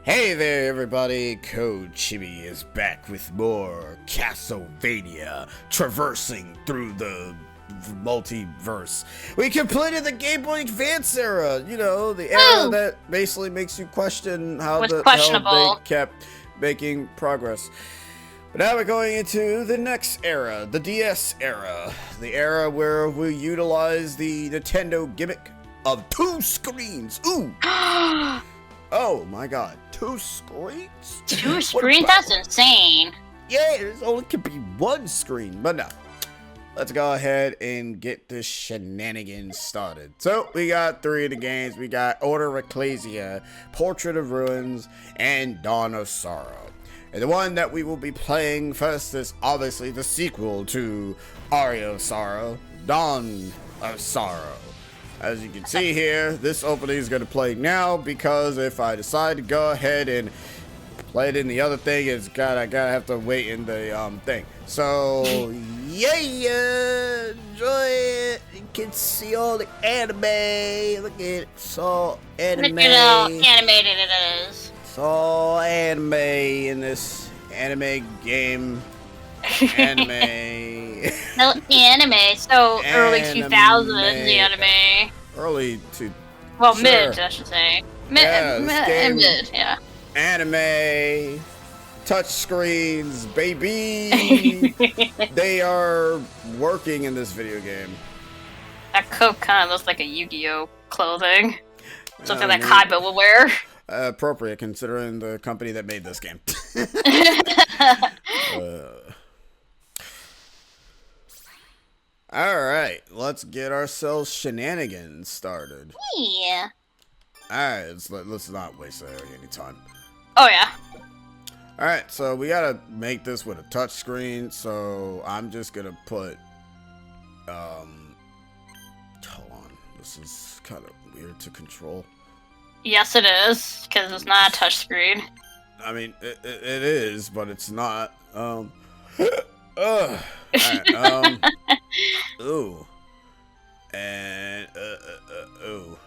Hey there everybody, Codechibi is back with more Castlevania, traversing through the multiverse. We completed the Game Boy Advance era, you know, the era that basically makes you question how the hell they kept making progress. But now we're going into the next era, the DS era, the era where we utilize the Nintendo gimmick of 2 screens. Ooh! Oh my god, 2 screens? 2 screens? That's insane. Yeah, there's only could be 1 screen, but no. Let's go ahead and get this shenanigans started. So, we got 3 of the games. We got Order of Ecclesia, Portrait of Ruins, and Dawn of Sorrow. And the one that we will be playing first is obviously the sequel to Aria of Sorrow, Dawn of Sorrow. As you can see here, this opening is going to play now because if I decide to go ahead and play it in the other thing, I gotta have to wait in the thing. So yeah, enjoy it. You can see all the anime. Look at it, it's all anime. Look at how animated it is. It's all anime in this anime game. Anime. No anime, so early 2000s anime. Early to well, sure. Mid, I should say. Mid, yeah. Anime, touch screens, baby. They are working in this video game. That coat kind of looks like a Yu-Gi-Oh clothing. Something that Kaiba will wear. Appropriate considering the company that made this game. Alright, let's get ourselves shenanigans started. Yeah. Alright, let's not waste any time. Oh, yeah. Alright, so we gotta make this with a touch screen, so I'm just gonna put, hold on, this is kind of weird to control. Yes, it is, because it's not a touchscreen. I mean, it is, but it's not, alright, ooh. And, ooh.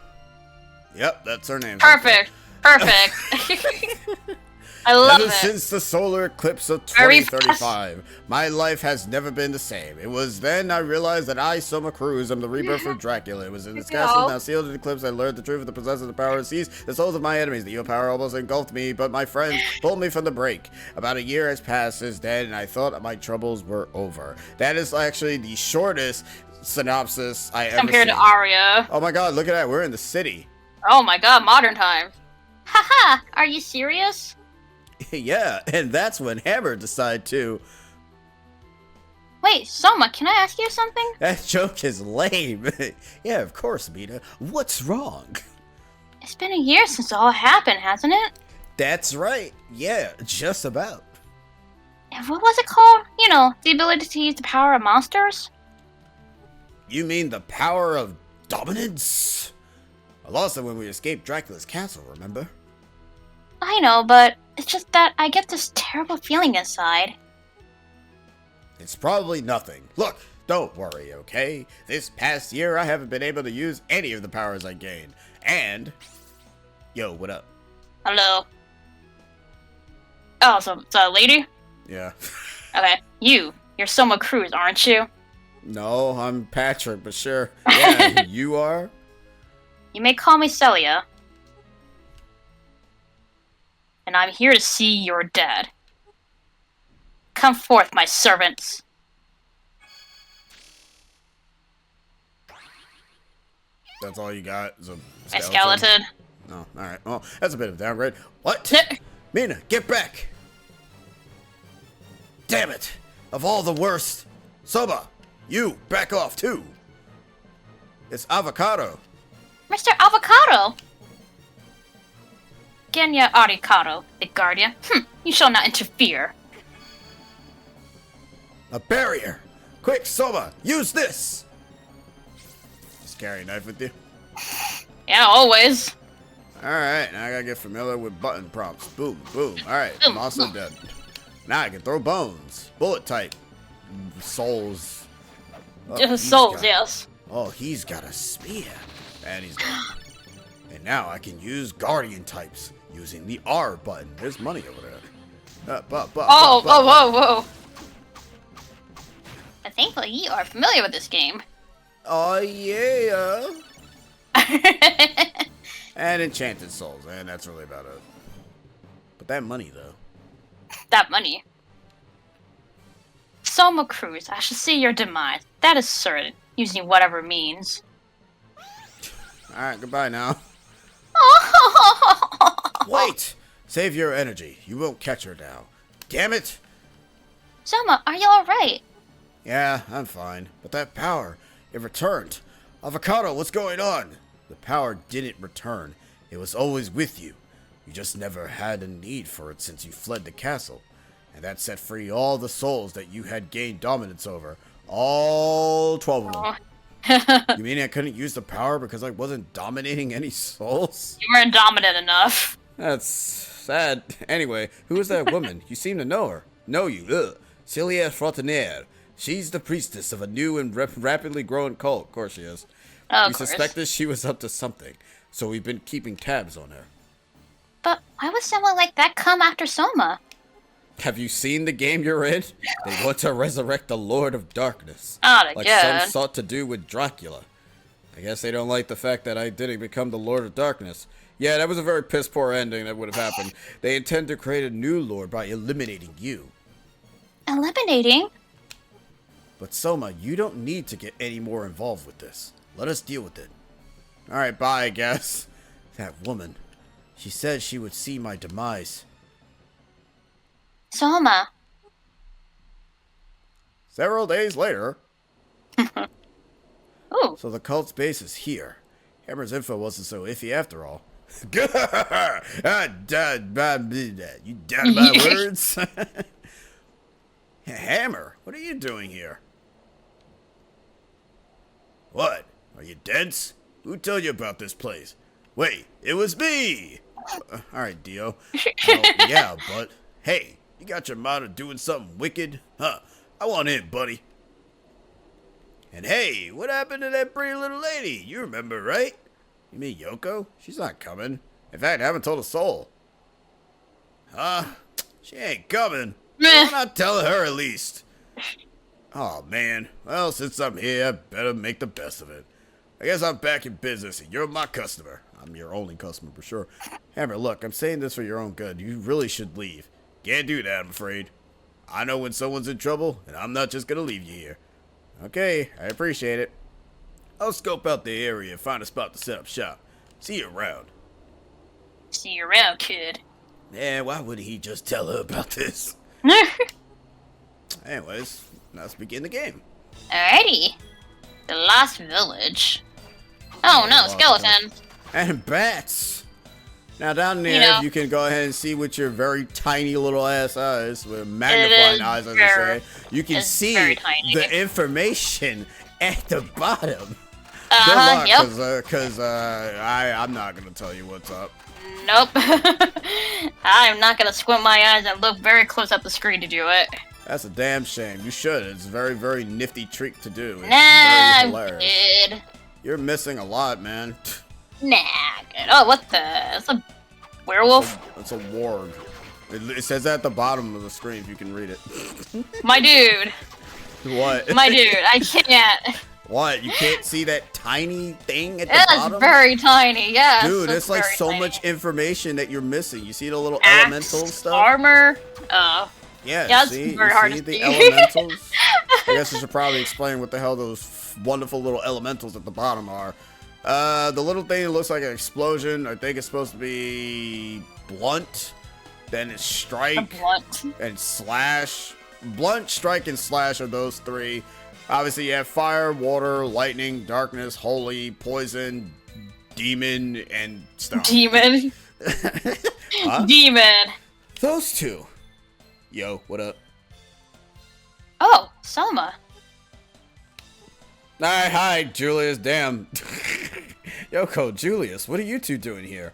Yep, that's her name. Perfect. Perfect. I love it. Since the solar eclipse of 2035, my life has never been the same. It was then I realized that I, Soma Cruz, am the rebirth of Dracula. It was in this castle, now sealed in the eclipse, I learned the truth of the possessor of the power to seize the souls of my enemies. The evil power almost engulfed me, but my friends pulled me from the break. About a year has passed since then, and I thought my troubles were over. That is actually the shortest synopsis I ever compared seen. to Aria. Oh my god, look at that, we're in the city. Oh my god, modern times. Haha, are you serious? Yeah, and that's when Hammer decided to... Wait, Soma, can I ask you something? That joke is lame. Yeah, of course, Mina. What's wrong? It's been a year since all happened, hasn't it? That's right. Yeah, just about. And what was it called? You know, the ability to use the power of monsters? You mean the power of dominance? I lost it when we escaped Dracula's castle, remember? I know, but it's just that I get this terrible feeling inside. It's probably nothing. Look, don't worry, okay? This past year, I haven't been able to use any of the powers I gained. And... Yo, what up? Hello. Oh, so it's a lady? Yeah. Okay, you're Soma Cruz, aren't you? No, I'm Patrick, but sure. Yeah, you are? You may call me Celia. And I'm here to see your dad. Come forth, my servants. That's all you got? Is a skeleton? My skeleton. No, alright. Well, that's a bit of a downgrade. What? Mina, get back! Damn it! Of all the worst! Soma, you, back off too! It's Avocado. Mr. Avocado! Genya Aricado, the guardian. You shall not interfere. A barrier! Quick, Soma, use this! Just carry a knife with you? Yeah, always. Alright, now I gotta get familiar with button prompts. Boom, boom. Alright, Boom, monster boom. dead. Now I can throw bones. Bullet type. Souls. Oh, Souls, yes. Oh, he's got a spear. And he's gone. And now I can use guardian types. using the R button. There's money over there. Whoa. Thankfully, you are familiar with this game. Oh, yeah. And Enchanted Souls, and that's really about it. But that money, though. That money. Soma Cruz, I shall see your demise. That is certain, using whatever means. Alright, goodbye now. Wait! Save your energy. You won't catch her now. Damn it! Soma, are you alright? Yeah, I'm fine. But that power, it returned. Avocado, what's going on? The power didn't return. It was always with you. You just never had a need for it since you fled the castle. And that set free all the souls that you had gained dominance over. All 12 of them. You mean I couldn't use the power because I wasn't dominating any souls? You weren't dominant enough. That's sad. Anyway, who is that woman? You seem to know her. Know you. Ugh. Celia Frontenaire. She's the priestess of a new and rapidly growing cult. Of course she is. Oh, We suspected she was up to something, so we've been keeping tabs on her. But why would someone like that come after Soma? Have you seen the game you're in? They want to resurrect the Lord of Darkness. Oh, like again. some sought to do with Dracula. I guess they don't like the fact that I didn't become the Lord of Darkness. Yeah, that was a very piss-poor ending that would have happened. They intend to create a new Lord by eliminating you. Eliminating? But Soma, you don't need to get any more involved with this. Let us deal with it. Alright, bye, I guess. That woman. She said she would see my demise. Soma. Several days later. Ooh. So the cult's base is here. Hammer's info wasn't so iffy after all. You doubted my words? Hammer, what are you doing here? What? Are you dense? Who told you about this place? Wait, it was me! Alright, Dio. Well, yeah, but hey, you got your mind of doing something wicked? Huh, I want in, buddy. And hey, what happened to that pretty little lady? You remember, right? You mean Yoko? She's not coming. In fact, I haven't told a soul. Huh? She ain't coming. Why not tell her at least? Oh man, well since I'm here, I better make the best of it. I guess I'm back in business and you're my customer. I'm your only customer for sure. Hammer, look, I'm saying this for your own good. You really should leave. Can't do that, I'm afraid. I know when someone's in trouble, and I'm not just gonna leave you here. Okay, I appreciate it. I'll scope out the area and find a spot to set up shop. See you around. See you around, kid. Yeah, why wouldn't he just tell her about this? Anyways, let's begin the game. Alrighty. The Lost Village. Oh no, skeleton. And bats. Now down there, you can go ahead and see with your very tiny little ass eyes, with magnifying eyes, as they say, you can see the information at the bottom. Good luck, because I'm not going to tell you what's up. Nope. I'm not going to squint my eyes and look very close up the screen to do it. That's a damn shame. You should. It's a very, very nifty trick to do. It's nah, very hilarious. Good. You're missing a lot, man. Nah, good. Oh, what the? It's a werewolf? It's a warg. It says that at the bottom of the screen if you can read it. My dude. What? My dude, I can't. What? You can't see that tiny thing at the bottom? It's very tiny, yeah. Dude, it's like so tiny. much information that you're missing. You see the little Axe, elemental stuff? Armor. Oh. Yeah, it's see, very hard to the see. elementals? I guess I should probably explain what the hell those wonderful little elementals at the bottom are. The little thing that looks like an explosion, I think it's supposed to be blunt. Then it's strike and slash. Blunt, strike, and slash are those three. Obviously, you have fire, water, lightning, darkness, holy, poison, demon, and stone. Demon. Huh? Demon. Those two. Yo, what up? Oh, Soma. Hi, Julius. Damn. Yoko, Julius, what are you two doing here?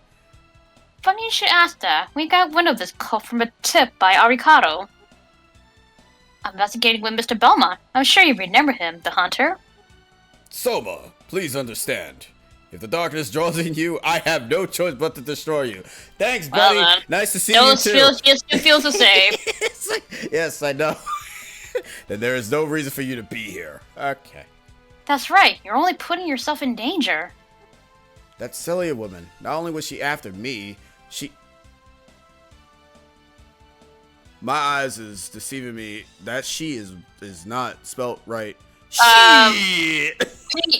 Funny you should ask that. We got wind of this call from a tip by Arikado. I'm investigating with Mr. Belmont. I'm sure you remember him, the hunter. Soma, please understand. If the darkness draws in you, I have no choice but to destroy you. Thanks, buddy. Well, nice to see you too. Feels the same. Yes, I know. Then there is no reason for you to be here. Okay. That's right. You're only putting yourself in danger. That Celia woman. Not only was she after me, my eyes is deceiving me. That she is not spelt right. Shit.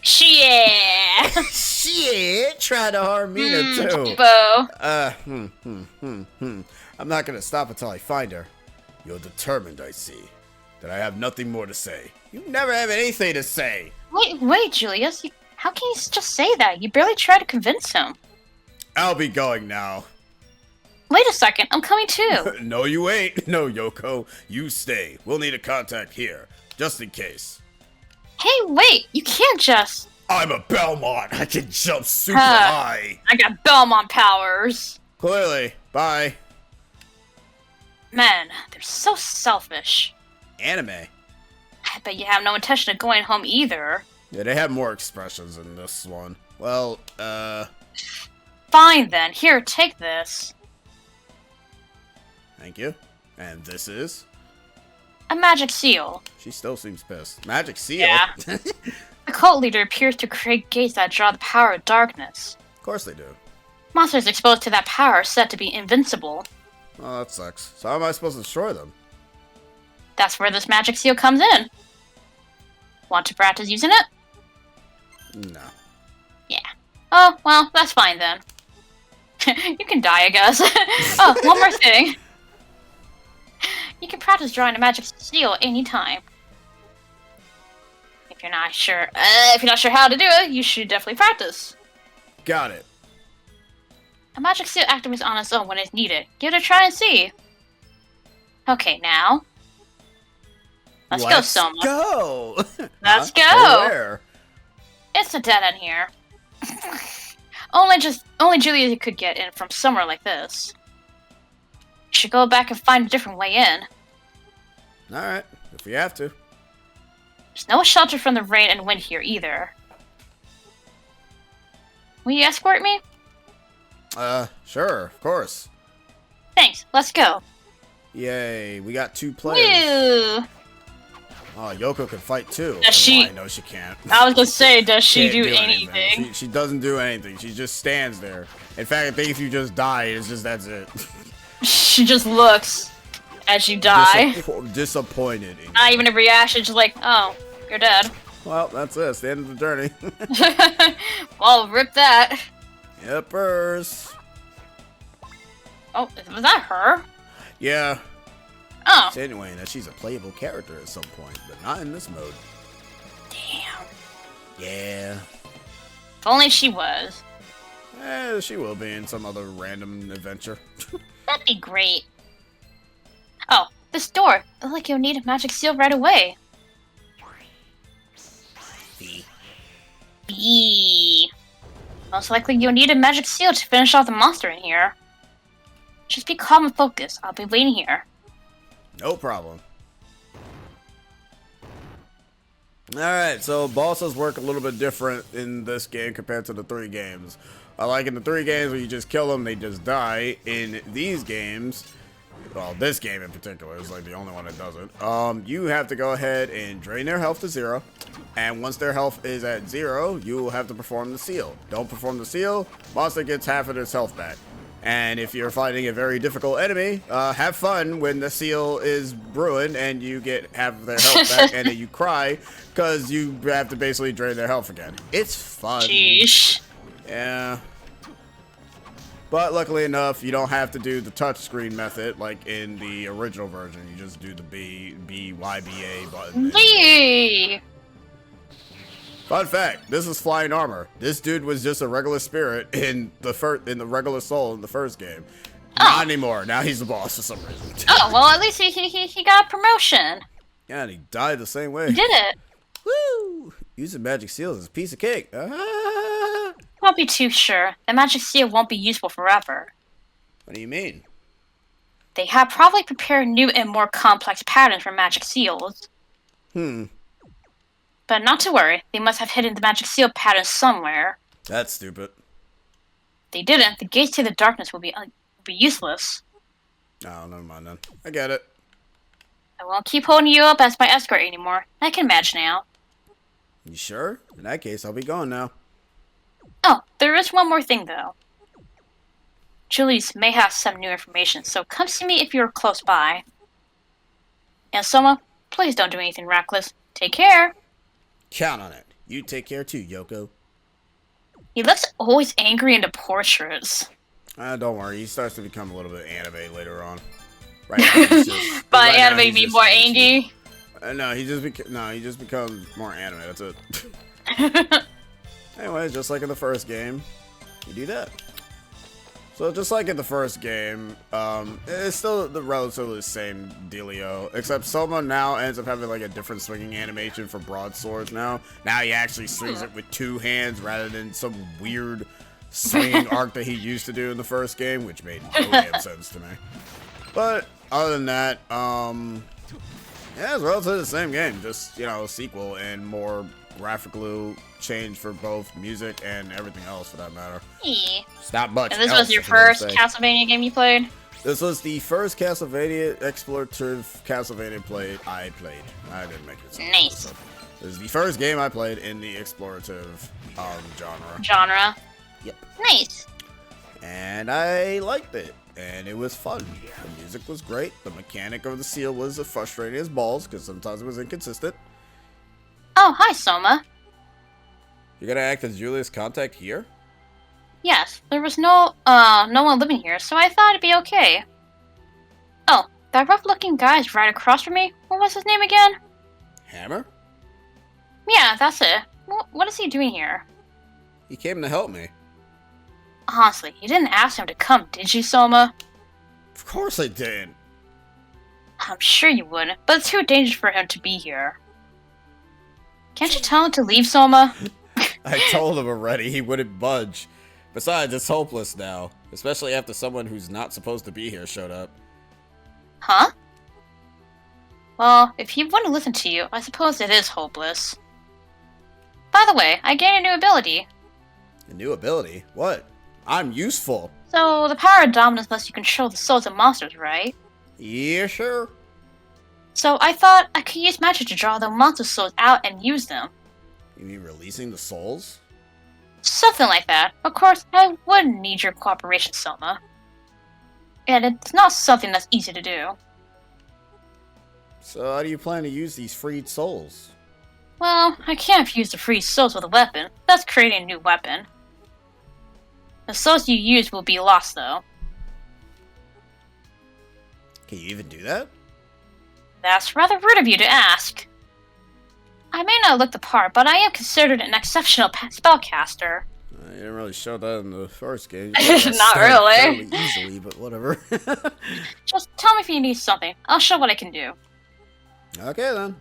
Shit. Shit. Try to harm me too. Bo. I'm not gonna stop until I find her. You're determined, I see. That I have nothing more to say. You never have anything to say. Wait, Julius. How can you just say that? You barely tried to convince him. I'll be going now. Wait a second. I'm coming too. No, you ain't. No, Yoko. You stay. We'll need a contact here. Just in case. Hey, wait. You can't just... I'm a Belmont. I can jump super high. I got Belmont powers. Clearly. Bye. Man, they're so selfish. Anime. I bet you have no intention of going home either. Yeah, they have more expressions in this one. Well, Fine then. Here, take this. Thank you. And this is? A magic seal. She still seems pissed. Magic seal? Yeah. The cult leader appears to create gates that draw the power of darkness. Of course they do. Monsters exposed to that power are said to be invincible. Oh, that sucks. So how am I supposed to destroy them? That's where this magic seal comes in. Want to practice using it? No. Yeah. Oh, well, that's fine then. You can die, I guess. Oh, one more thing. You can practice drawing a magic seal anytime. If you're not sure how to do it, you should definitely practice. Got it. A magic seal activates on its own when it's needed. Give it a try and see. Okay, now. Let's go, Soma. Let's go. Where? It's a dead end here. Only Julia could get in from somewhere like this. You should go back and find a different way in. Alright, if we have to. There's no shelter from the rain and wind here either. Will you escort me? Sure, of course. Thanks, let's go. Yay, we got 2 players. Woo! Oh, Yoko can fight too. Does she? I know she can't. I was gonna say, does she Can't do anything? She doesn't do anything. She just stands there. In fact, I think if you just die, that's it. She just looks as you die. Disappointed. Not even a reaction, just like, oh, you're dead. Well, that's it. It's the end of the journey. Well, rip that. Yepers. Oh, was that her? Yeah. Oh. Insinuating that she's a playable character at some point, but not in this mode. Damn. Yeah. If only she was. She will be in some other random adventure. That'd be great. Oh, this door. Looks like you'll need a magic seal right away. B. Most likely you'll need a magic seal to finish off the monster in here. Just be calm and focused. I'll be waiting here. No problem. Alright, so bosses work a little bit different in this game compared to the 3 games. Like in the 3 games where you just kill them, they just die. In these games, well, this game in particular is like the only one that does it. You have to go ahead and drain their health to 0. And once their health is at 0, you will have to perform the seal. Don't perform the seal, monster gets half of its health back. And if you're fighting a very difficult enemy, have fun when the seal is ruined and you get half of their health back and then you cry because you have to basically drain their health again. It's fun. Sheesh. Yeah. But luckily enough, you don't have to do the touchscreen method like in the original version. You just do the BYBA button. Yay! Fun fact, this is flying armor. This dude was just a regular spirit in the regular soul in the first game. Oh. Not anymore. Now he's the boss for some reason. Oh, well, at least he got a promotion. Yeah, and he died the same way. He did it. Woo! Using magic seals is a piece of cake. Ah! Don't be too sure. The magic seal won't be useful forever. What do you mean? They have probably prepared new and more complex patterns for magic seals. Hmm. But not to worry, they must have hidden the magic seal pattern somewhere. That's stupid. If they didn't, the gates to the darkness would be useless. Oh, never mind then. I get it. I won't keep holding you up as my escort anymore. I can manage now. You sure? In that case, I'll be going now. Oh, there is one more thing, though. Julius may have some new information, so come see me if you're close by. And Soma, please don't do anything reckless. Take care. Count on it. You take care too, Yoko. He looks always angry in the portraits. Don't worry. He starts to become a little bit anime later on. Right now, he's just... By right now, anime, he's be just more angsty. angry. No, he just becomes more anime. That's it. Anyway, just like in the first game, you do that. So just like in the first game, it's still the relatively same dealio, except Soma now ends up having like a different swinging animation for broadswords now. Now he actually swings it with 2 hands rather than some weird swinging arc that he used to do in the first game, which made no damn sense to me. But other than that, yeah, it's relatively the same game, just, you know, a sequel and more graphical change for both music and everything else for that matter. Yeah. It's not much. And this was your first Castlevania game you played? This was the first Castlevania explorative Castlevania I played. I didn't make it. Nice. So this is the first game I played in the explorative genre. Genre? Yep. Nice. And I liked it. And it was fun. The music was great. The mechanic of the seal was frustrating as balls because sometimes it was inconsistent. Oh, hi, Soma. You're gonna act as Julia's contact here? Yes, there was no one living here, so I thought it'd be okay. Oh, that rough-looking guy's right across from me. What was his name again? Hammer? Yeah, that's it. What is he doing here? He came to help me. Honestly, you didn't ask him to come, did you, Soma? Of course I didn't. I'm sure you wouldn't, but it's too dangerous for him to be here. Can't you tell him to leave, Soma? I told him already, he wouldn't budge. Besides, it's hopeless now. Especially after someone who's not supposed to be here showed up. Huh? Well, if he wouldn't listen to you, I suppose it is hopeless. By the way, I gained a new ability. A new ability? What? I'm useful. So, the power of dominance lets you control the souls of monsters, right? Yeah, sure. So, I thought I could use magic to draw the monster souls out and use them. You mean releasing the souls? Something like that. Of course, I would need your cooperation, Soma. And it's not something that's easy to do. So how do you plan to use these freed souls? Well, I can't fuse the free souls with a weapon. That's creating a new weapon. The souls you use will be lost, though. Can you even do that? That's rather rude of you to ask. I may not look the part, but I am considered an exceptional spellcaster. You didn't really show that in the first game. Not really. Fairly easily, but whatever. Just tell me if you need something. I'll show what I can do. Okay then.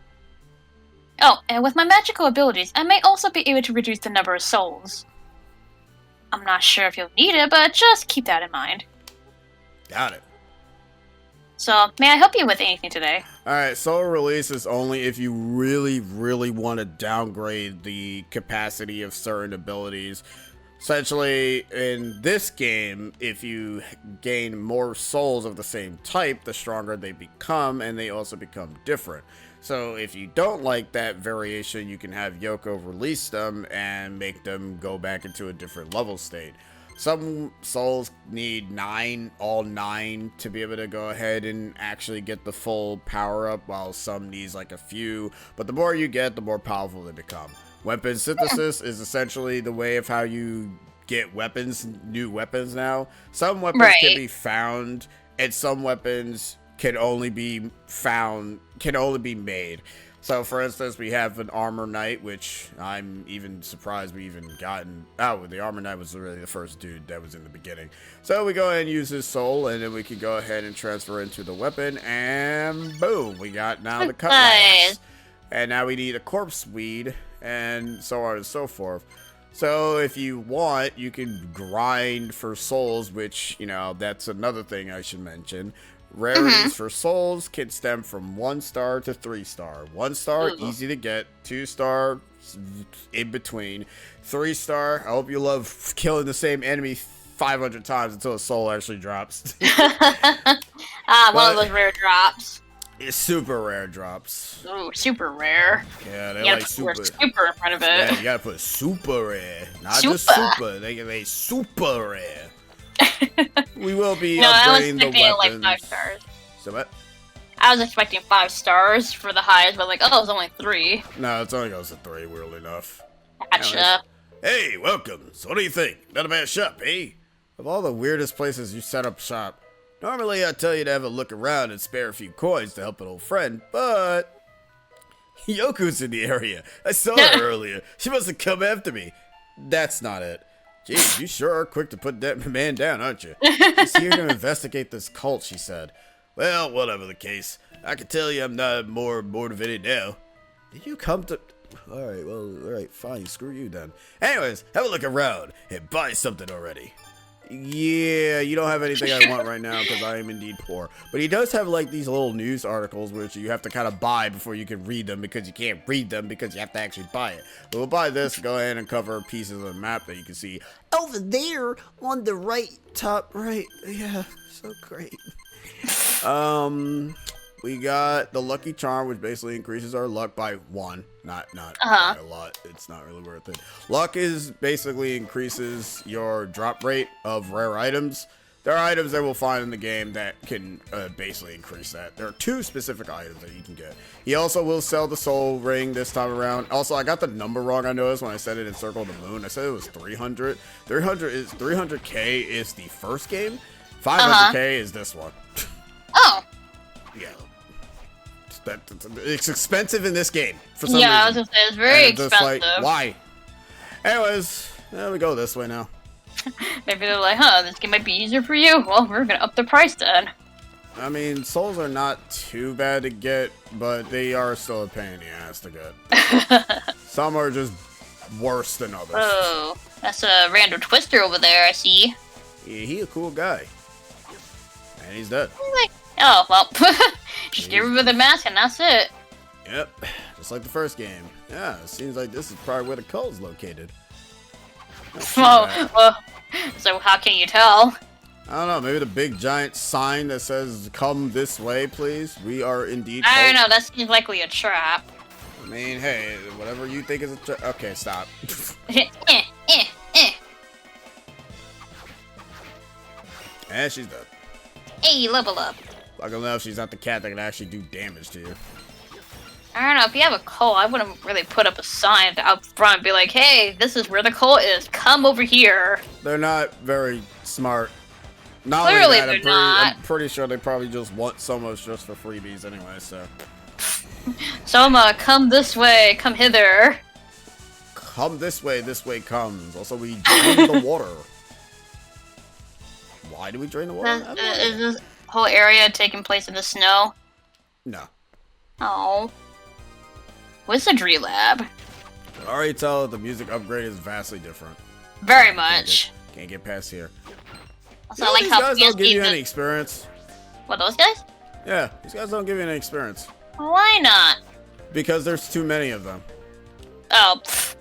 Oh, and with my magical abilities, I may also be able to reduce the number of souls. I'm not sure if you'll need it, but just keep that in mind. Got it. So, may I help you with anything today? Alright, soul release is only if you really, really want to downgrade the capacity of certain abilities. Essentially, in this game, if you gain more souls of the same type, the stronger they become, and they also become different. So if you don't like that variation, you can have Yoko release them and make them go back into a different level state. Some souls need all 9 to be able to go ahead and actually get the full power up, while some needs like a few. But the more you get, the more powerful they become. Weapon synthesis is essentially the way of how you get weapons, new weapons now. Some weapons can be found, and some weapons can only be made. So, for instance, we have an Armor Knight, which I'm even surprised we even gotten. Oh, the Armor Knight was really the first dude that was in the beginning. So we go ahead and use his soul, and then we can go ahead and transfer into the weapon, and boom, we got now the cutlass. And now we need a corpse weed, and so on and so forth. So if you want, you can grind for souls, which, you know, that's another thing I should mention. Rarities for souls can stem from 1 star to 3 star. 1 star, easy to get. 2 star, in between. 3 star, I hope you love killing the same enemy 500 times until a soul actually drops. One of those rare drops. It's super rare drops. Ooh, super rare. Yeah, they You like gotta put super. super in front of it. Yeah, you gotta put super rare, not just super. They super rare. We will be upgrading the weapons. Like 5 stars. So what? I was expecting 5 stars for the highest, but like, oh, it's only 3. No, it only goes to 3, weirdly enough. Gotcha. Hey, welcome. So what do you think? Not a bad shop, eh? Of all the weirdest places you set up shop, normally I'd tell you to have a look around and spare a few coins to help an old friend, but Yoko's in the area. I saw her earlier. She must have come after me. That's not it. Geez, you sure are quick to put that man down, aren't you? He's here to investigate this cult, she said. Well, whatever the case, I can tell you I'm not more motivated now. Did you come to... Alright, fine, screw you then. Anyways, have a look around and buy something already. Yeah, you don't have anything I want right now because I am indeed poor. But he does have like these little news articles which you have to kind of buy before you can read them because you can't read them because you have to actually buy it. But we'll buy this, go ahead and cover pieces of the map that you can see over there on the right, top right. Yeah, so great. We got the Lucky Charm, which basically increases our luck by 1. Not by a lot. It's not really worth it. Luck is basically increases your drop rate of rare items. There are items that we'll find in the game that can basically increase that. There are 2 specific items that you can get. He also will sell the soul ring this time around. Also, I got the number wrong, I noticed, when I said it in Circle of the Moon. I said it was 300. 300k is the first game. 500k is this one. Oh. Yeah. It's expensive in this game for some reason. Yeah, I was gonna say it's very expensive. Like, why? Anyways, there we go this way now. Maybe they're like, huh, this game might be easier for you. Well, we're gonna up the price then. I mean, souls are not too bad to get, but they are still a pain in the ass to get. Some are just worse than others. Oh, that's a random twister over there, I see. Yeah, he a cool guy. And he's dead. Oh, well. Just get rid of the mask and that's it. Yep, just like the first game. Yeah, it seems like this is probably where the cult's located. Well, so how can you tell? I don't know, maybe the big giant sign that says, "Come this way, please." We are indeed I don't know, that seems likely a trap. I mean, hey, whatever you think is a trap. Okay, stop. And she's dead. Hey, level up. Luckily enough, she's not the cat that can actually do damage to you. I don't know, if you have a cult, I wouldn't really put up a sign out front and be like, hey, this is where the cult is, come over here. They're not very smart. Not Clearly only that, they're not. I'm pretty sure they probably just want so much just for freebies anyway, so. Soma, come this way, come hither. Come this way comes. Also, we drain the water. Why do we drain the water? Is this whole area taking place in the snow? No. Oh. Wizardry Lab. I can already tell that the music upgrade is vastly different. Very much. Can't get past here. Also, I like these how guys don't give you fancy any experience. What, those guys? Yeah, these guys don't give you any experience. Why not? Because there's too many of them. Oh, pfft.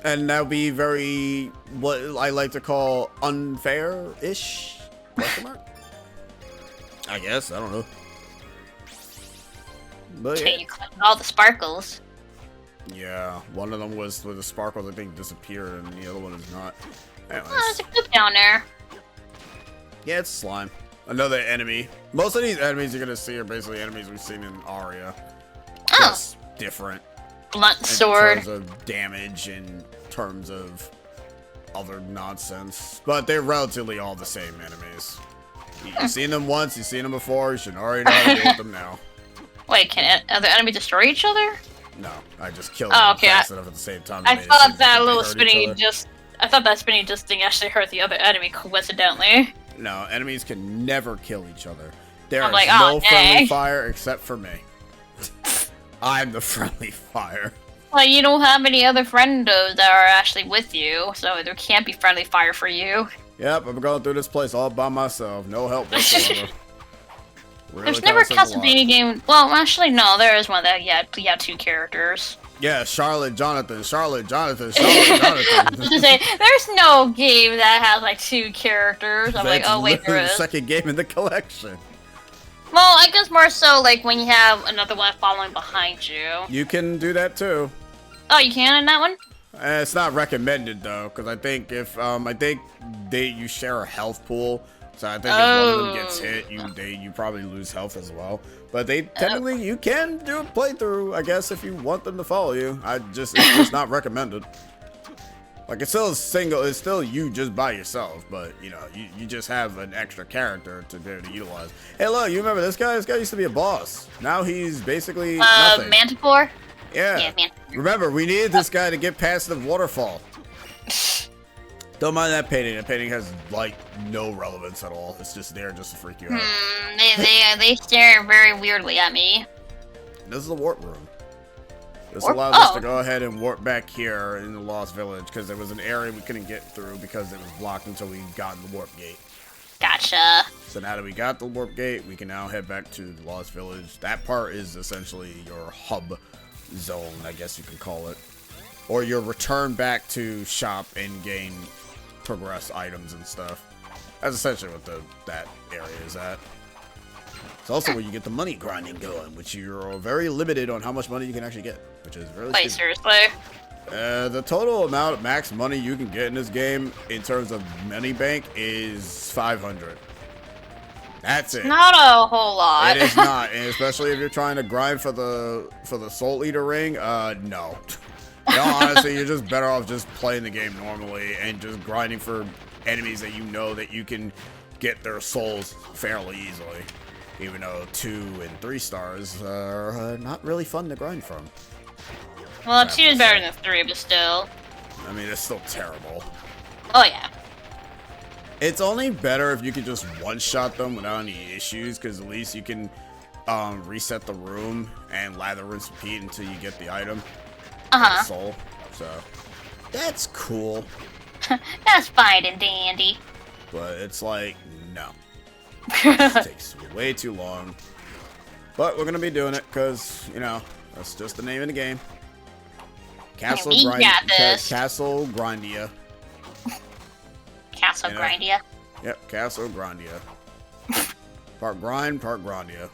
And that would be very, what I like to call unfair-ish? Question mark? I guess, I don't know. But Okay, yeah. you collect all the sparkles. Yeah, one of them was with the sparkles, I think, disappeared, and the other one is not. Anyways. Oh, there's a clip down there. Yeah, it's slime. Another enemy. Most of these enemies you're gonna see are basically enemies we've seen in Aria. Oh. Just different. Blunt sword. In terms of damage, in terms of other nonsense. But they're relatively all the same enemies. You've seen them once, you've seen them before, you should already know how to deal with them now. Wait, can other enemies destroy each other? No, I just killed Oh, them okay, fast enough at the same time. I made it thought seem that like little they hurt each spinny other. just... I thought that spinny just thing actually hurt the other enemy coincidentally. No, enemies can never kill each other. There I'm is like, no oh, friendly dang. fire except for me. I'm the friendly fire. Well, you don't have any other friendos that are actually with you, so there can't be friendly fire for you. Yep, I'm going through this place all by myself. No help whatsoever. Really There's never a kinda says a lot. Castlevania game. Well, actually, no, there is one that you had 2 characters. Yeah, Charlotte, Jonathan, Charlotte, Jonathan, I was Jonathan. gonna say, there's no game that has like 2 characters. I'm like, That's oh wait, there literally the is. second game in the collection. Well, I guess more so like when you have another one following behind you. You can do that too. Oh, you can in that one? It's not recommended though, because I think if you share a health pool, so I think if one of them gets hit, you probably lose health as well. But technically you can do a playthrough, I guess, if you want them to follow you. It's just not recommended. Like it's still you just by yourself, but you know you just have an extra character to be able to utilize. Hey, look, you remember this guy? This guy used to be a boss. Now he's basically nothing. Manticore? Yeah. Manticore. Remember, we needed this guy to get past the waterfall. Don't mind that painting. That painting has, like, no relevance at all. It's just there just to freak you out. They stare very weirdly at me. This is the warp room. This Warp? allows us Oh. to go ahead and warp back here in the Lost Village, because there was an area we couldn't get through because it was blocked until we got in the warp gate. Gotcha. So now that we got the warp gate, we can now head back to the Lost Village. That part is essentially your hub zone, I guess you can call it. Or your return back to shop and gain progress items and stuff. That's essentially what that area is at. It's also where you get the money grinding going, which you're very limited on how much money you can actually get, which is really Wait, stupid. seriously? The total amount of max money you can get in this game in terms of money bank is 500. That's it. Not a whole lot. It is not, and especially if you're trying to grind for the Soul Eater ring. No. You know, honestly, you're just better off just playing the game normally and just grinding for enemies that you know that you can get their souls fairly easily. Even though 2 and 3 stars are not really fun to grind from. Well, 2 is better than 3, but still. I mean, it's still terrible. Oh yeah. It's only better if you can just one-shot them without any issues, because at least you can reset the room and lather, rinse, repeat until you get the item. Uh-huh. Soul. So, that's cool. That's fine and dandy. But it's like, no. It takes way too long. But we're going to be doing it because, you know, that's just the name of the game. Castle we got this. Castle Grindia. Castle Grindia. Yep, Castle Grindia. Part grind, part Grindia.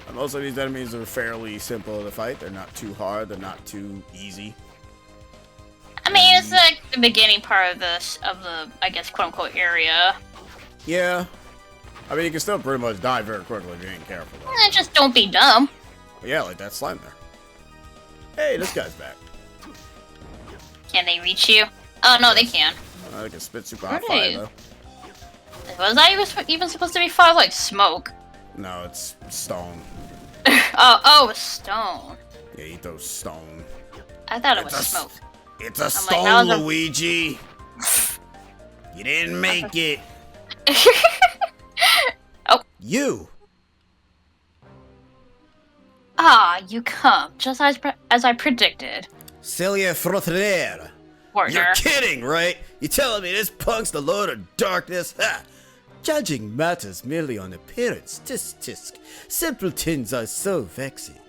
And most of these enemies are fairly simple to fight. They're not too hard. They're not too easy. I mean, it's like the beginning part of the, I guess, quote-unquote area. Yeah. I mean, you can still pretty much die very quickly if you ain't careful, though. Just don't be dumb. But yeah, like that slime there. Hey, this guy's back. Can they reach you? Oh, no, they can. They can spit super hot Right. fire, though. Was that even supposed to be fire like smoke? No, it's stone. Oh, stone. Yeah, he throws stone. I thought it was It's a smoke. It's a like, stone, that was a- Luigi. You didn't make it. Oh. You. Ah, you come, just as I predicted. Celia Frotrer. Warner. You're kidding, right? You're telling me this punk's the Lord of Darkness? Ha! Judging matters merely on appearance. Tisk. Simpletons are so vexing.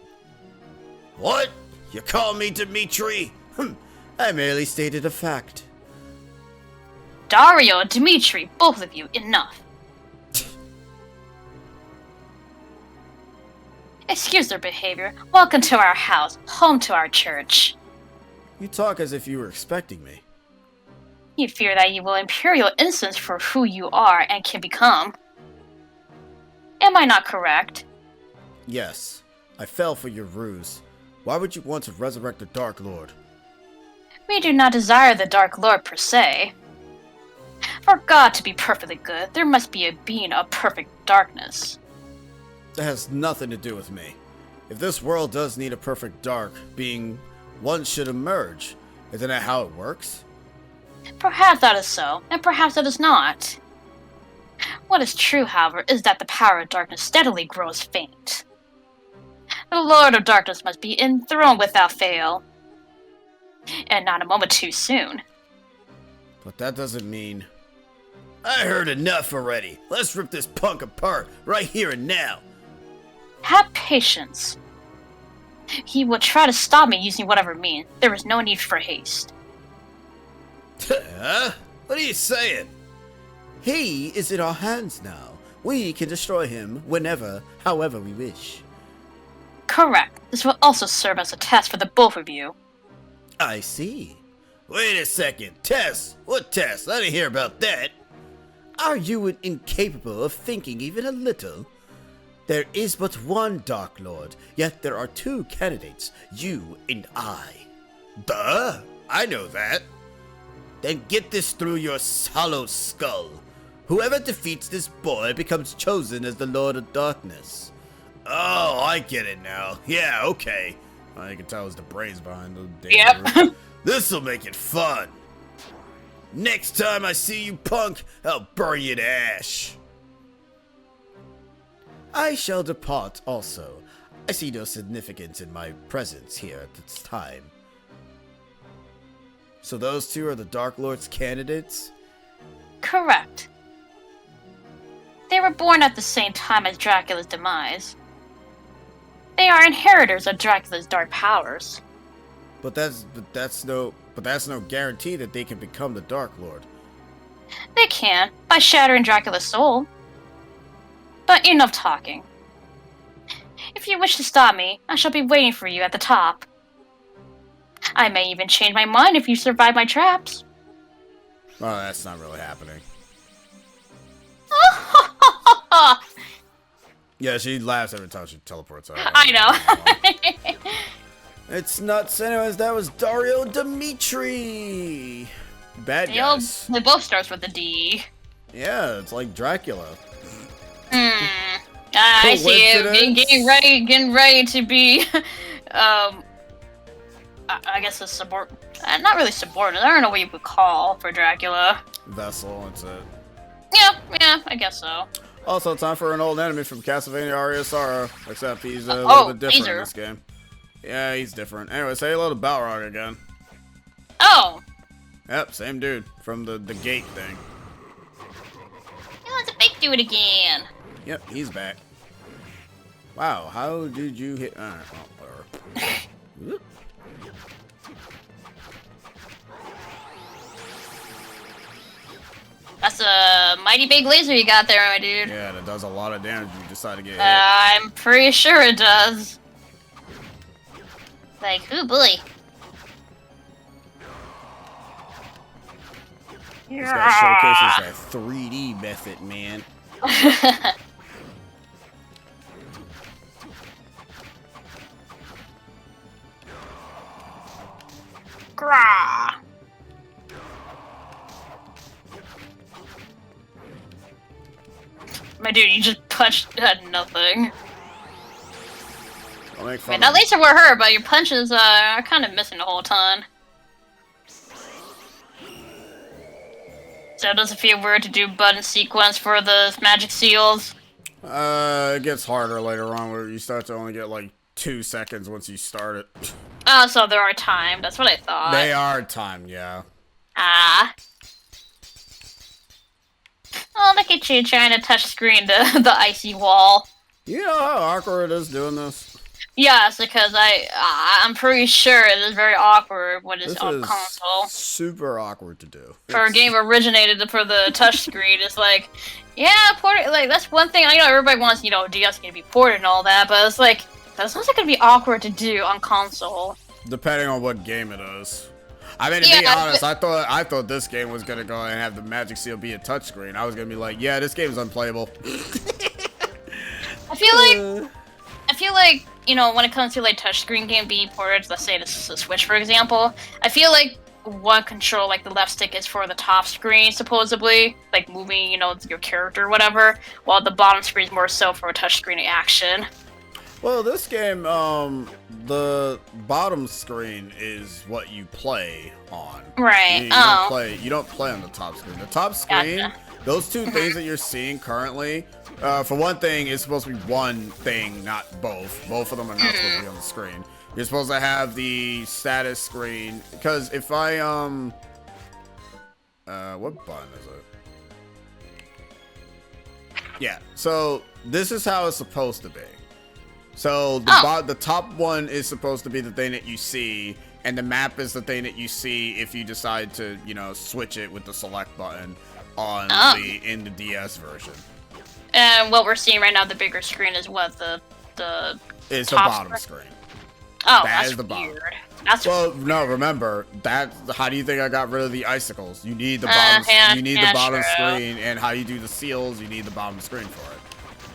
What? You call me Dimitri? I merely stated a fact. Dario, Dimitri, both of you, enough. Excuse their behavior. Welcome to our house, home to our church. You talk as if you were expecting me. You fear that you will imperial instance for who you are and can become. Am I not correct? Yes, I fell for your ruse. Why would you want to resurrect the Dark Lord? We do not desire the Dark Lord per se. For God to be perfectly good, there must be a being of perfect darkness. That has nothing to do with me. If this world does need a perfect dark being, one should emerge. Isn't that how it works? Perhaps that is so, and perhaps that is not. What is true, however, is that the power of darkness steadily grows faint. The Lord of Darkness must be enthroned without fail. And not a moment too soon. But that doesn't mean... I heard enough already. Let's rip this punk apart right here and now. Have patience. He will try to stop me using whatever means. There is no need for haste. Huh? What are you saying? He is in our hands now. We can destroy him whenever, however we wish. Correct. This will also serve as a test for the both of you. I see. Wait a second. Test? What test? I didn't hear about that. Are you incapable of thinking even a little? There is but one Dark Lord, yet there are two candidates, you and I. Duh! I know that. Then get this through your hollow skull. Whoever defeats this boy becomes chosen as the Lord of Darkness. Oh, I get it now. Yeah, okay. Well, you can tell it's the brains behind the damn Yep. This'll make it fun. Next time I see you, punk, I'll burn you to ash. I shall depart also. I see no significance in my presence here at this time. So those two are the Dark Lord's candidates? Correct. They were born at the same time as Dracula's demise. They are inheritors of Dracula's dark powers. But that's no guarantee that they can become the Dark Lord. They can, by shattering Dracula's soul. But enough talking. If you wish to stop me, I shall be waiting for you at the top. I may even change my mind if you survive my traps. Oh, that's not really happening. Yeah, she laughs every time she teleports out. I know. It's nuts. Anyways, that was Dario Dimitri. Bad guys. They both starts with a D. Yeah, it's like Dracula. I see you getting ready to be, I guess a subordinate. Not really subordinate. I don't know what you would call for Dracula. Vessel, that's it. Yeah, I guess so. Also, time for an old enemy from Castlevania Aria Sara, except he's a little bit different in this game. Yeah, he's different. Anyway, say hello to Balrog again. Oh! Yep, same dude from the gate thing. He wants to big dude again. Yep, he's back. Wow, how did you hit... whatever. That's a mighty big laser you got there, my dude. Yeah, that does a lot of damage if you decide to get hit. I'm pretty sure it does. Like, oh boy. This guy showcases that 3D method, man. Grah. My dude, you just punched at nothing. I'll make I fun mean, at least it were her, but your punches are kind of missing the whole ton. So does it feel weird to do button sequence for the magic seals? It gets harder later on where you start to only get like 2 seconds once you start it. Oh, so there are timed. That's what I thought. They are timed, yeah. Ah. Oh, look at you trying to touch screen the icy wall. You know how awkward it is doing this? Yes, because I'm pretty sure it is very awkward when it's on console. Super awkward to do. For a game originated for the touchscreen, it's like, yeah, like that's one thing. I know everybody wants, DS to be ported and all that, but it's like that's not gonna be awkward to do on console. Depending on what game it is. I mean, to be honest, I thought this game was gonna go and have the magic seal be a touchscreen. I was gonna be like, yeah, this game's unplayable. I feel like, when it comes to like touchscreen game being ported, let's say this is a Switch, for example, I feel like one control, like the left stick, is for the top screen, supposedly, like moving, your character or whatever, while the bottom screen is more so for touchscreen action. Well, this game, the bottom screen is what you play on. Right. You don't play on the top screen. The top screen Those two things that you're seeing currently, for one thing, it's supposed to be one thing, not both. Both of them are not supposed to be on the screen. You're supposed to have the status screen, because if I, what button is it? Yeah, so this is how it's supposed to be. So the top one is supposed to be the thing that you see, and the map is the thing that you see if you decide to, you know, switch it with the select button on in the DS version. And what we're seeing right now, the bigger screen is what It's the bottom screen. Oh, That that's is weird. That's well, no, remember that. How do you think I got rid of the icicles? You need the bottom. You need the bottom screen, and how you do the seals, you need the bottom screen for it.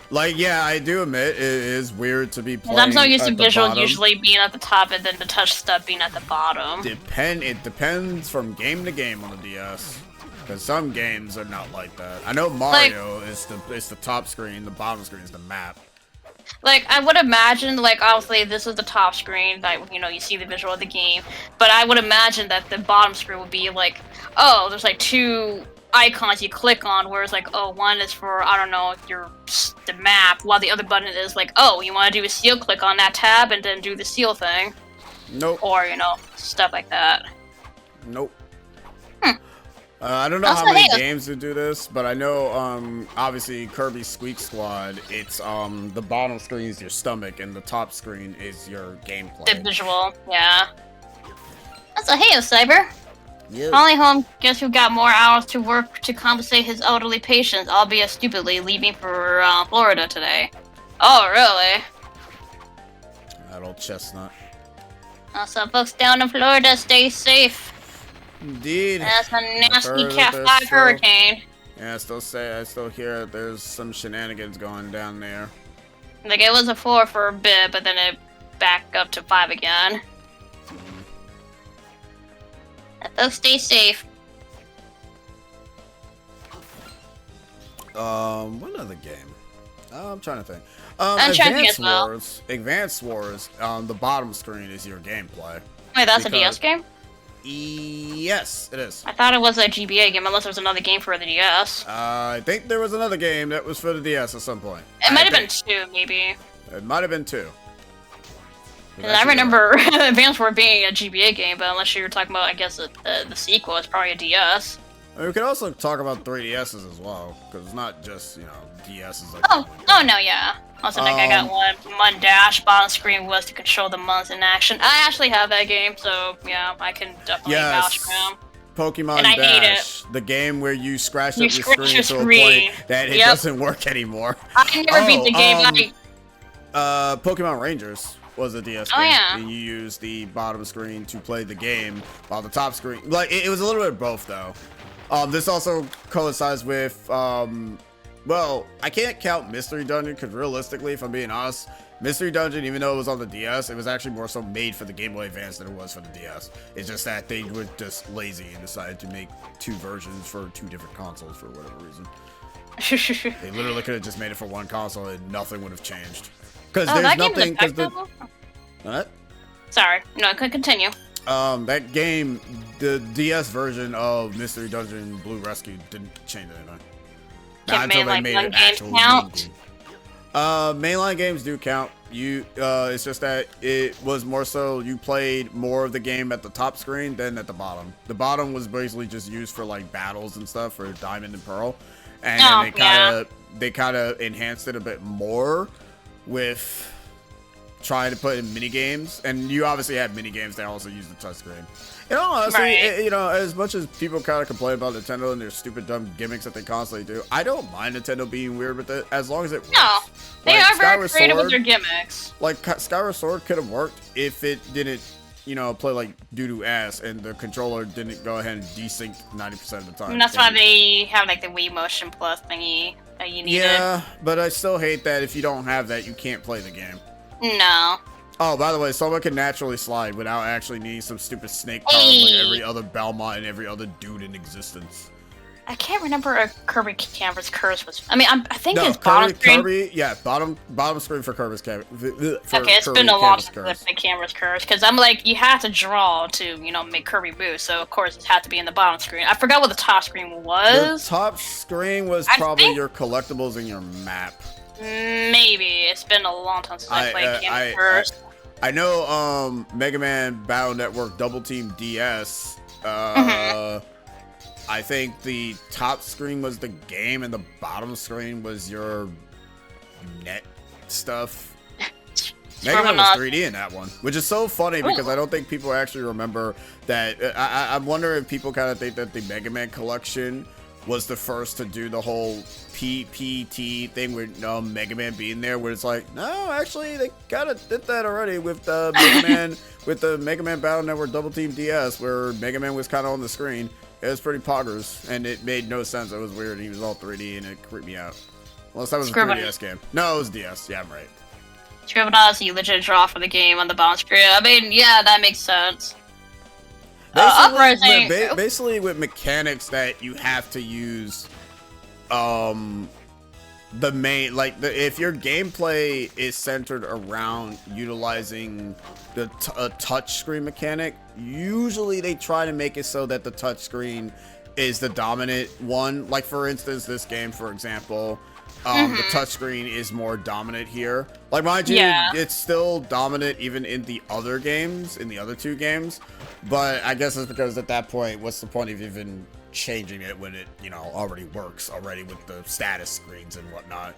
Like, yeah, I do admit it is weird to be playing. I'm so used to at the visual bottom. Usually being at the top and then the touch stuff being at the bottom. It depends from game to game on the DS, because some games are not like that. I know Mario is the top screen, the bottom screen is the map. Like, I would imagine, like, obviously this is the top screen, like, you know, you see the visual of the game, but I would imagine that the bottom screen would be like, oh, there's like two icons you click on, whereas like, oh, one is for, I don't know, the map, while the other button is like, oh, you want to do a seal, click on that tab and then do the seal thing. Nope. Or, you know, stuff like that. Nope. I don't know how many games would do this, but I know, obviously Kirby Squeak Squad, it's, the bottom screen is your stomach and the top screen is your gameplay. The visual, yeah. That's a hey, Cyber. Yeah. Calling home, guess who got more hours to work to compensate his elderly patients, albeit stupidly leaving for Florida today. Oh, really? That old chestnut. Some folks down in Florida, stay safe. Indeed. That's a nasty Cat 5 hurricane. Yeah, I still hear there's some shenanigans going down there. Like, it was a 4 for a bit, but then it backed up to 5 again. Folks, stay safe. What other game? I'm trying to think. Advance Wars, the bottom screen is your gameplay. Wait, that's a DS game? Yes, it is. I thought it was a GBA game, unless there was another game for the DS. I think there was another game that was for the DS at some point. It might have been 2, maybe. It might have been 2. I remember Advance Wars being a GBA game, but unless you were talking about, I guess, the sequel, it's probably a DS. We could also talk about 3DSs as well, because it's not just, you know, DSs. Like oh no, yeah. Also, like, I got one dash, bottom screen was to control the Muns in action. I actually have that game, so, yeah, I can definitely vouch for him. Pokemon and I Dash, the game where you scratch up your screen to a point that it doesn't work anymore. I never beat the game. Pokemon Rangers was a DS game. Yeah. And you use the bottom screen to play the game, while the top screen, like, it was a little bit of both, though. This also coincides with, well, I can't count Mystery Dungeon, because realistically, if I'm being honest, Mystery Dungeon, even though it was on the DS, it was actually more so made for the Game Boy Advance than it was for the DS. It's just that they were just lazy and decided to make 2 versions for 2 different consoles for whatever reason. They literally could have just made it for 1 console and nothing would have changed. Because there's nothing. What? Sorry, no, could continue. That game, the DS version of Mystery Dungeon Blue Rescue didn't change anything. Can mainline games count? Mainline games do count. It's just that it was more so you played more of the game at the top screen than at the bottom. The bottom was basically just used for like battles and stuff for Diamond and Pearl, and then they kind of enhanced it a bit more with trying to put in mini games, and you obviously have mini games that also use the touchscreen. You know, honestly, you know, as much as people kind of complain about Nintendo and their stupid dumb gimmicks that they constantly do, I don't mind Nintendo being weird with it as long as it works. No, they like, are very creative with their gimmicks. Like Skyward Sword could have worked if it didn't, you know, play like doo-doo ass and the controller didn't go ahead and desync 90% of the time. And that's why they have like the Wii Motion Plus thingy that you needed. Yeah, but I still hate that if you don't have that, you can't play the game. No. Oh, by the way, someone can naturally slide without actually needing some stupid snake power like every other Belmont and every other dude in existence. I can't remember a Kirby Canvas curse was. I mean, I think No, it's bottom screen. Kirby, yeah, bottom screen for Kirby's Canvas. Okay, it's been a long time since I played Canvas curse because I'm like, you have to draw to make Kirby move, so of course it had to be in the bottom screen. I forgot what the top screen was. The top screen was probably your collectibles and your map. Maybe it's been a long time since I played Canvas curse. I know Mega Man Battle Network Double Team DS. I think the top screen was the game and the bottom screen was your net stuff. Mega Man was 3D in that one, which is so funny because I don't think people actually remember that. I wonder if people kind of think that the Mega Man collection was the first to do the whole PPT thing with Mega Man being there, where it's like, no, actually they kind of did that already with the Mega Man with the Mega Man Battle Network Double Team DS, where Mega Man was kind of on the screen. It was pretty poggers, and it made no sense. It was weird. He was all 3D, and it creeped me out. Unless that was a 3DS game. No, it was DS. Yeah, I'm right. Scrivenos, you legit draw for the game on the bottom screen. I mean, yeah, that makes sense. Basically, with mechanics that you have to use, the main, if your gameplay is centered around utilizing the touch screen mechanic, usually they try to make it so that the touch screen is the dominant one. Like, for instance, this game, for example, the touch screen is more dominant here. Like, mind you, it's still dominant even in the other games, in the other two games, but I guess it's because at that point, what's the point of even changing it when it, already works already with the status screens and whatnot.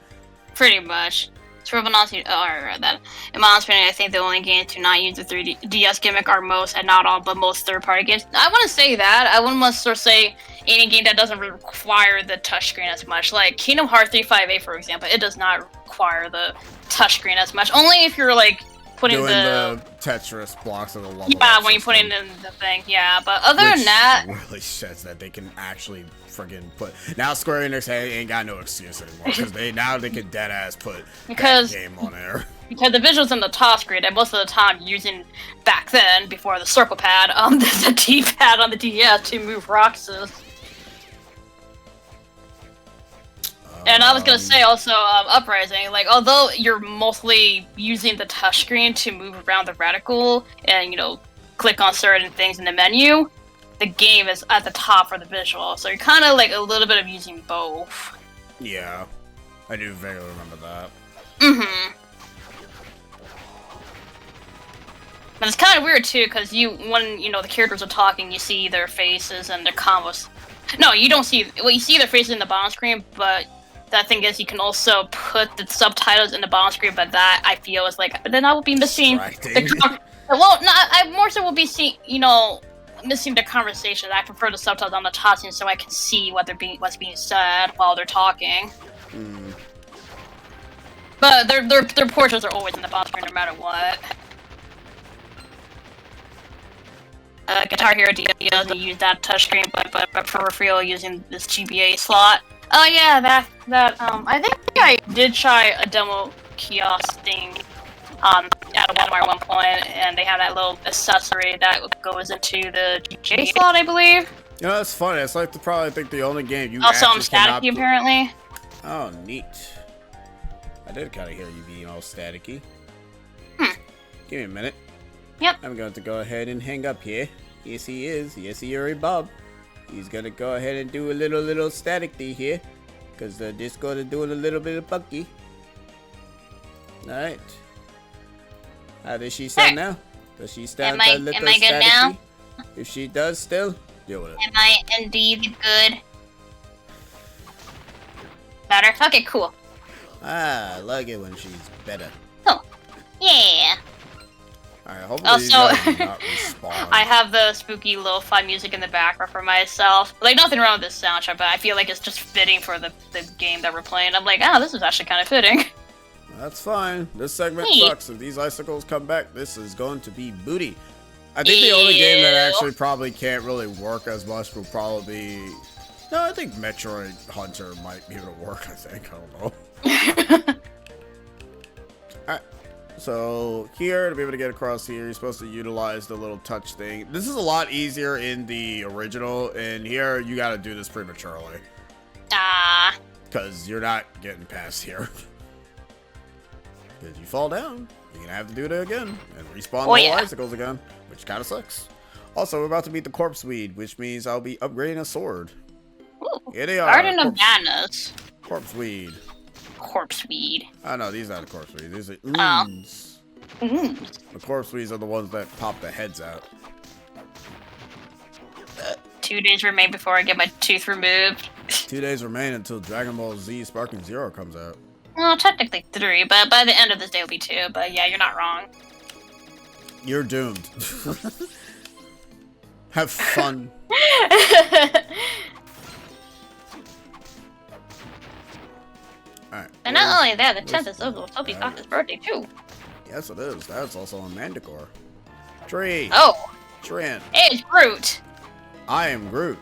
Pretty much. I read that. In my opinion, I think the only games to not use the 3DS gimmick are most, and not all, but most third-party games. I wouldn't say that. I wouldn't sort of say any game that doesn't require the touchscreen as much. Like Kingdom Hearts 358, for example, it does not require the touchscreen as much. Only if you're like putting the Tetris blocks of the level. Yeah, when you put in the thing. Yeah, but other than that, really says that they can actually friggin' put. Now Square Enix ain't got no excuse anymore because they can dead ass put that game on there. Because the visuals in the top screen, and most of the time using back then before the circle pad, the D-pad on the DS to move Roxas. And I was gonna say also, Uprising, like, although you're mostly using the touchscreen to move around the reticle and, click on certain things in the menu, the game is at the top for the visual, so you're kind of like a little bit of using both. Yeah, I do vaguely remember that. But it's kind of weird too, because when the characters are talking, you see their faces and their combos. No, you don't see. Well, you see their faces in the bottom screen, but that thing is, you can also put the subtitles in the bottom screen. But that I feel is like, then I will be missing. Well, no, I more so will be seeing, missing the conversation. I prefer the subtitles on the top screen so I can see what's being said while they're talking. But their portraits are always in the bottom screen no matter what. Guitar Hero DS doesn't use that touchscreen, but for real using this GBA slot. Oh yeah, that I think I did try a demo kiosk thing at Walmart at one point, and they have that little accessory that goes into the GBA slot, I believe. That's funny. It's like I think the only game you also I'm staticky apparently. Oh, neat. I did kind of hear you being all staticky. Give me a minute. Yep. I'm going to go ahead and hang up here. Yes, he is. Yes, he already Bob. He's going to go ahead and do a little static thing here. Because the Discord is doing a little bit of funky. Alright. How does she sound now? Does she sound a little am I good now? If she does still, deal with it. Am I indeed good? Better? Okay, cool. I like it when she's better. Oh. Yeah. Alright, hopefully these guys do not respawn. I have the spooky lo-fi music in the background for myself. Like, nothing wrong with this soundtrack, but I feel like it's just fitting for the game that we're playing. I'm like, this is actually kind of fitting. That's fine. This segment sucks. If these icicles come back, this is going to be booty. I think the only game that actually probably can't really work as much will probably be... No, I think Metroid Hunter might be able to work, I think. I don't know. Alright. So here, to be able to get across here, you're supposed to utilize the little touch thing. This is a lot easier in the original, and here you gotta do this prematurely. Ah. Because you're not getting past here. Because you fall down, you're gonna have to do it again, and respawn the whole icicles again, which kinda sucks. Also, we're about to meet the corpse weed, which means I'll be upgrading a sword. Ooh. Here they are. Garden of Madness. Corpse weed. Corpse weed. Oh no, these are the corpse weed. These are ooms. The corpse weeds are the ones that pop the heads out. 2 days remain before I get my tooth removed. 2 days remain until Dragon Ball Z Sparking Zero comes out. Well, technically 3, but by the end of this day will be 2. But yeah, you're not wrong. You're doomed. Have fun. Alright. And not only that, the 10th is over Topika's birthday too. Yes, it is. That's also on Manticore. Tree. Oh. Trent. Hey, it's Groot. I am Groot.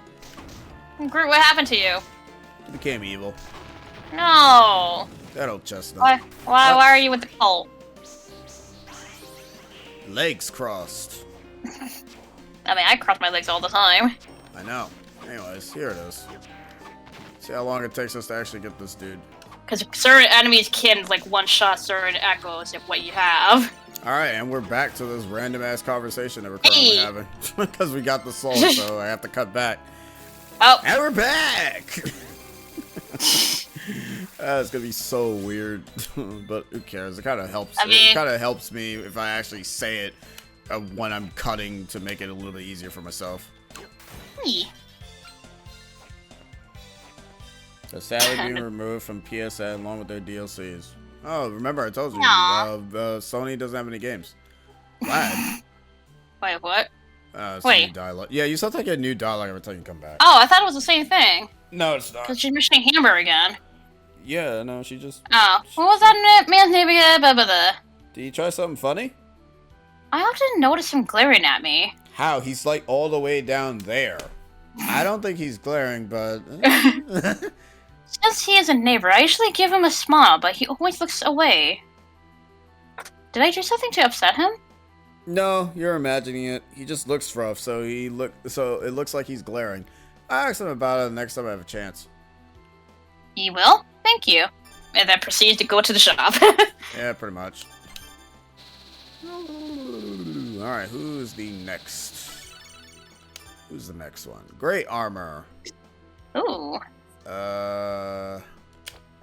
Groot, what happened to you? You became evil. No. That old chestnut. Why are you with the cult? Legs crossed. I mean, I cross my legs all the time. I know. Anyways, here it is. See how long it takes us to actually get this dude. Because certain enemies can, like, one-shot certain echoes of what you have. Alright, and we're back to this random-ass conversation that we're currently having. Because we got the soul, so I have to cut back. Oh. And we're back! It's gonna be so weird. But who cares? It kind of helps. It kind of helps me if I actually say it when I'm cutting to make it a little bit easier for myself. So sadly being removed from PSN along with their DLCs. Oh, remember I told you, Sony doesn't have any games. Glad. Wait, what? Wait. New dialogue. Yeah, you still get a new dialogue every time you come back. Oh, I thought it was the same thing. No, it's not. Because she's mentioning Hammer again. Yeah, no, she just... Oh, what was that man's name again? Blah, blah, blah. Did you try something funny? I often notice him glaring at me. How? He's like all the way down there. I don't think he's glaring, but... Since he is a neighbor, I usually give him a smile, but he always looks away. Did I do something to upset him? No, you're imagining it. He just looks rough, so it looks like he's glaring. I'll ask him about it the next time I have a chance. You will? Thank you. And then proceeds to go to the shop. Yeah, pretty much. Alright, who's the next? Who's the next one? Great armor. Ooh.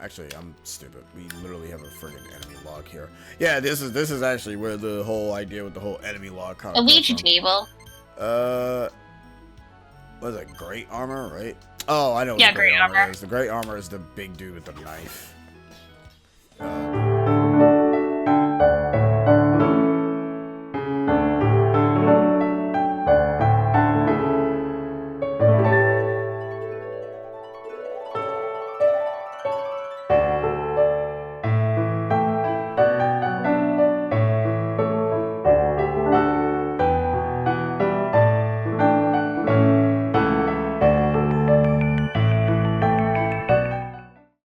Actually, I'm stupid. We literally have a friggin' enemy log here. Yeah, this is actually where the whole idea with the whole enemy log comes from. A Legion table. What is it? Great armor, right? Oh, I know what yeah, the great armor armor is. The great armor is the big dude with the knife.